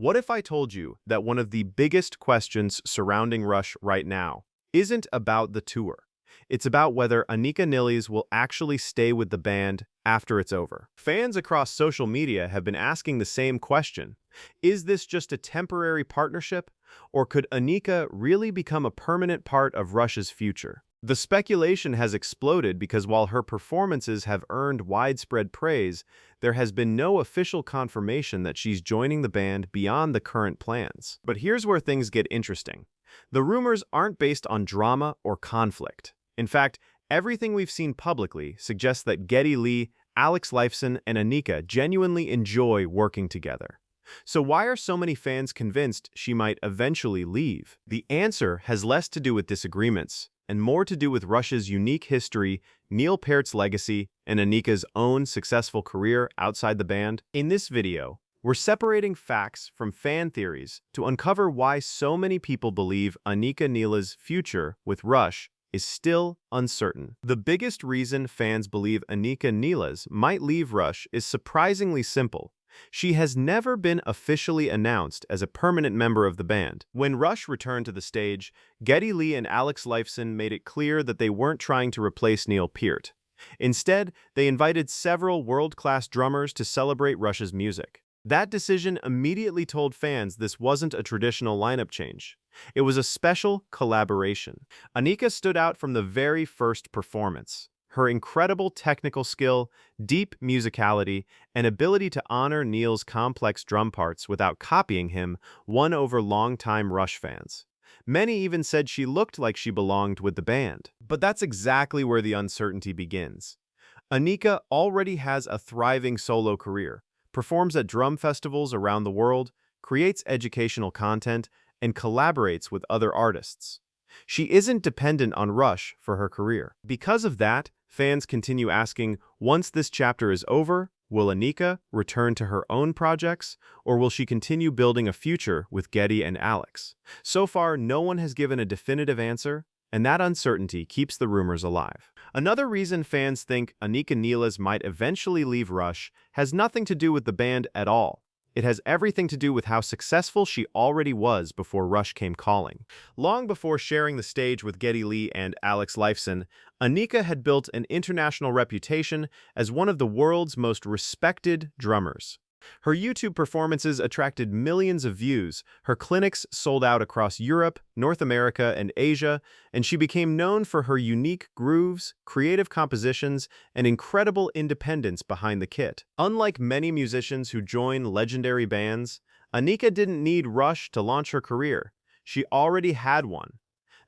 What if I told you that one of the biggest questions surrounding Rush right now isn't about the tour? It's about whether Anika Nilles will actually stay with the band after it's over. Fans across social media have been asking the same question. Is this just a temporary partnership, or could Anika really become a permanent part of Rush's future? The speculation has exploded because while her performances have earned widespread praise, there has been no official confirmation that she's joining the band beyond the current plans. But here's where things get interesting. The rumors aren't based on drama or conflict. In fact, everything we've seen publicly suggests that Geddy Lee, Alex Lifeson, and Anika genuinely enjoy working together. So why are so many fans convinced she might eventually leave? The answer has less to do with disagreements and more to do with Rush's unique history, Neil Peart's legacy, and Anika's own successful career outside the band. In this video, we're separating facts from fan theories to uncover why so many people believe Anika Nilles' future with Rush is still uncertain. The biggest reason fans believe Anika Nilles might leave Rush is surprisingly simple. She has never been officially announced as a permanent member of the band. When Rush returned to the stage, Geddy Lee and Alex Lifeson made it clear that they weren't trying to replace Neil Peart. Instead, they invited several world-class drummers to celebrate Rush's music. That decision immediately told fans this wasn't a traditional lineup change. It was a special collaboration. Anika stood out from the very first performance. Her incredible technical skill, deep musicality, and ability to honor Neil's complex drum parts without copying him won over longtime Rush fans. Many even said she looked like she belonged with the band. But that's exactly where the uncertainty begins. Anika already has a thriving solo career, performs at drum festivals around the world, creates educational content, and collaborates with other artists. She isn't dependent on Rush for her career. Because of that, fans continue asking, once this chapter is over, will Anika return to her own projects, or will she continue building a future with Geddy and Alex? So far, no one has given a definitive answer, and that uncertainty keeps the rumors alive. Another reason fans think Anika Nilles might eventually leave Rush has nothing to do with the band at all. It has everything to do with how successful she already was before Rush came calling. Long before sharing the stage with Geddy Lee and Alex Lifeson, Anika had built an international reputation as one of the world's most respected drummers. Her YouTube performances attracted millions of views, her clinics sold out across Europe, North America, and Asia, and she became known for her unique grooves, creative compositions, and incredible independence behind the kit. Unlike many musicians who join legendary bands, Anika didn't need Rush to launch her career. She already had one.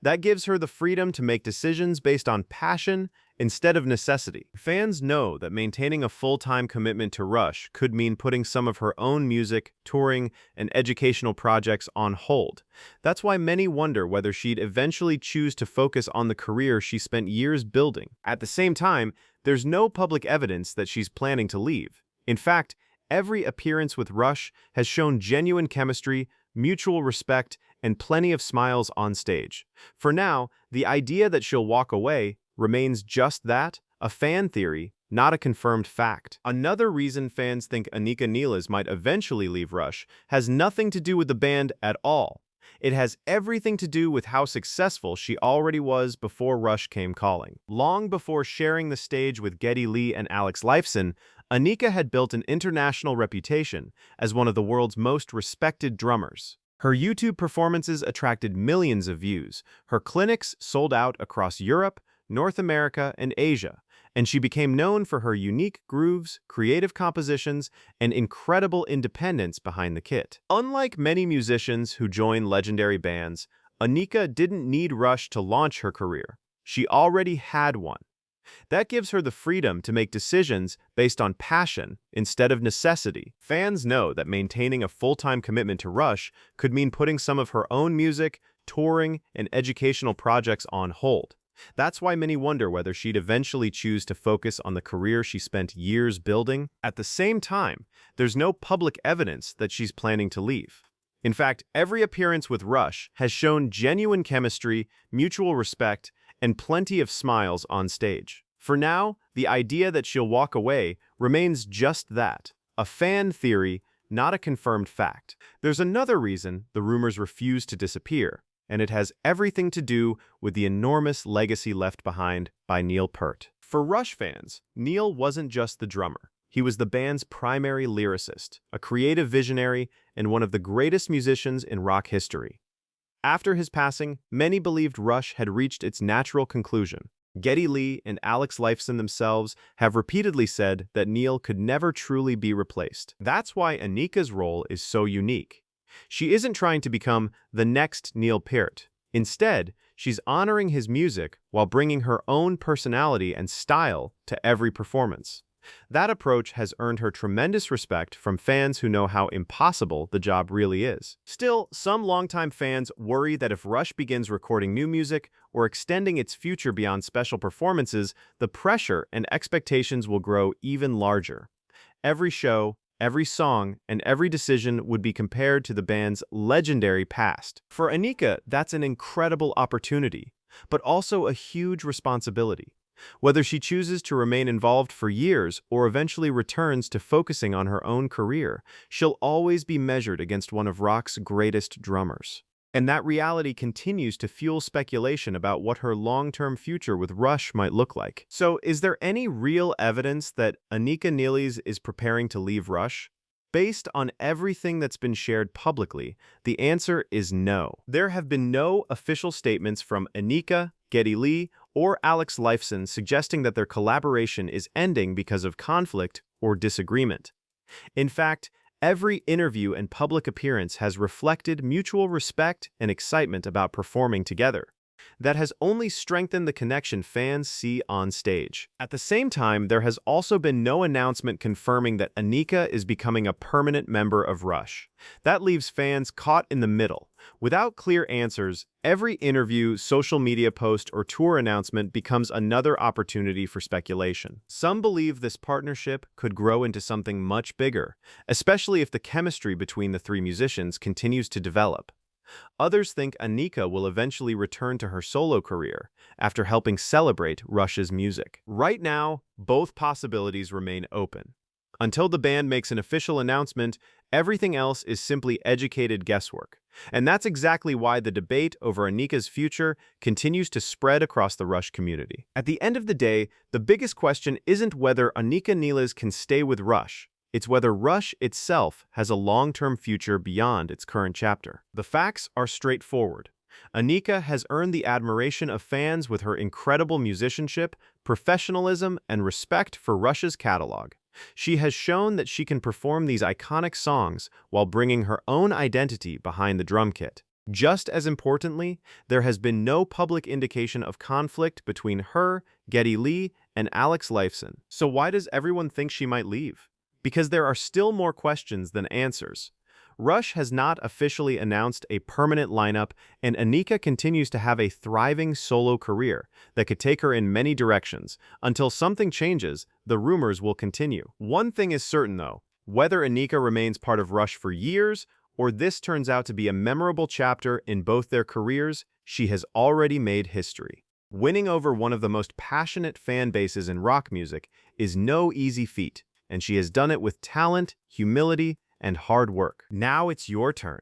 That gives her the freedom to make decisions based on passion instead of necessity. Fans know that maintaining a full-time commitment to Rush could mean putting some of her own music, touring, and educational projects on hold. That's why many wonder whether she'd eventually choose to focus on the career she spent years building. At the same time, there's no public evidence that she's planning to leave. In fact, every appearance with Rush has shown genuine chemistry, mutual respect, and plenty of smiles on stage. For now, the idea that she'll walk away remains just that, a fan theory, not a confirmed fact. Another reason fans think Anika Nilles might eventually leave Rush has nothing to do with the band at all. It has everything to do with how successful she already was before Rush came calling. Long before sharing the stage with Geddy Lee and Alex Lifeson, Anika had built an international reputation as one of the world's most respected drummers. Her YouTube performances attracted millions of views. Her clinics sold out across Europe, North America, and Asia, and she became known for her unique grooves, creative compositions, and incredible independence behind the kit. Unlike many musicians who join legendary bands, Anika didn't need Rush to launch her career. She already had one. That gives her the freedom to make decisions based on passion instead of necessity. Fans know that maintaining a full-time commitment to Rush could mean putting some of her own music, touring, and educational projects on hold. That's why many wonder whether she'd eventually choose to focus on the career she spent years building. At the same time, there's no public evidence that she's planning to leave. In fact, every appearance with Rush has shown genuine chemistry, mutual respect, and plenty of smiles on stage. For now, the idea that she'll walk away remains just that, a fan theory, not a confirmed fact. There's another reason the rumors refuse to disappear, and it has everything to do with the enormous legacy left behind by Neil Peart. For Rush fans, Neil wasn't just the drummer. He was the band's primary lyricist, a creative visionary, and one of the greatest musicians in rock history. After his passing, many believed Rush had reached its natural conclusion. Geddy Lee and Alex Lifeson themselves have repeatedly said that Neil could never truly be replaced. That's why Anika's role is so unique. She isn't trying to become the next Neil Peart. Instead, she's honoring his music while bringing her own personality and style to every performance. That approach has earned her tremendous respect from fans who know how impossible the job really is. Still, some longtime fans worry that if Rush begins recording new music or extending its future beyond special performances, the pressure and expectations will grow even larger. Every show, every song, and every decision would be compared to the band's legendary past. For Anika, that's an incredible opportunity, but also a huge responsibility. Whether she chooses to remain involved for years or eventually returns to focusing on her own career, she'll always be measured against one of rock's greatest drummers. And that reality continues to fuel speculation about what her long-term future with Rush might look like. So, is there any real evidence that Anika Nilles is preparing to leave Rush? Based on everything that's been shared publicly, the answer is no. There have been no official statements from Anika, Geddy Lee, or Alex Lifeson suggesting that their collaboration is ending because of conflict or disagreement. In fact, every interview and public appearance has reflected mutual respect and excitement about performing together. That has only strengthened the connection fans see on stage. At the same time, there has also been no announcement confirming that Anika is becoming a permanent member of Rush. That leaves fans caught in the middle. Without clear answers, every interview, social media post, or tour announcement becomes another opportunity for speculation. Some believe this partnership could grow into something much bigger, especially if the chemistry between the three musicians continues to develop. Others think Anika will eventually return to her solo career after helping celebrate Rush's music. Right now, both possibilities remain open. Until the band makes an official announcement, everything else is simply educated guesswork. And that's exactly why the debate over Anika's future continues to spread across the Rush community. At the end of the day, the biggest question isn't whether Anika Nilles can stay with Rush. It's whether Rush itself has a long-term future beyond its current chapter. The facts are straightforward. Anika has earned the admiration of fans with her incredible musicianship, professionalism, and respect for Rush's catalog. She has shown that she can perform these iconic songs while bringing her own identity behind the drum kit. Just as importantly, there has been no public indication of conflict between her, Geddy Lee, and Alex Lifeson. So why does everyone think she might leave? Because there are still more questions than answers. Rush has not officially announced a permanent lineup, and Anika continues to have a thriving solo career that could take her in many directions. Until something changes, the rumors will continue. One thing is certain, though, whether Anika remains part of Rush for years or this turns out to be a memorable chapter in both their careers, she has already made history. Winning over one of the most passionate fan bases in rock music is no easy feat, and she has done it with talent, humility, and hard work. Now it's your turn.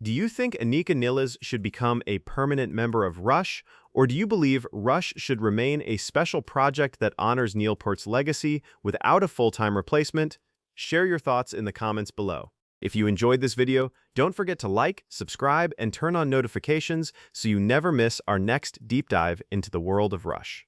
Do you think Anika Nilles should become a permanent member of Rush, or do you believe Rush should remain a special project that honors Neil Peart's legacy without a full-time replacement? Share your thoughts in the comments below. If you enjoyed this video, don't forget to like, subscribe, and turn on notifications so you never miss our next deep dive into the world of Rush.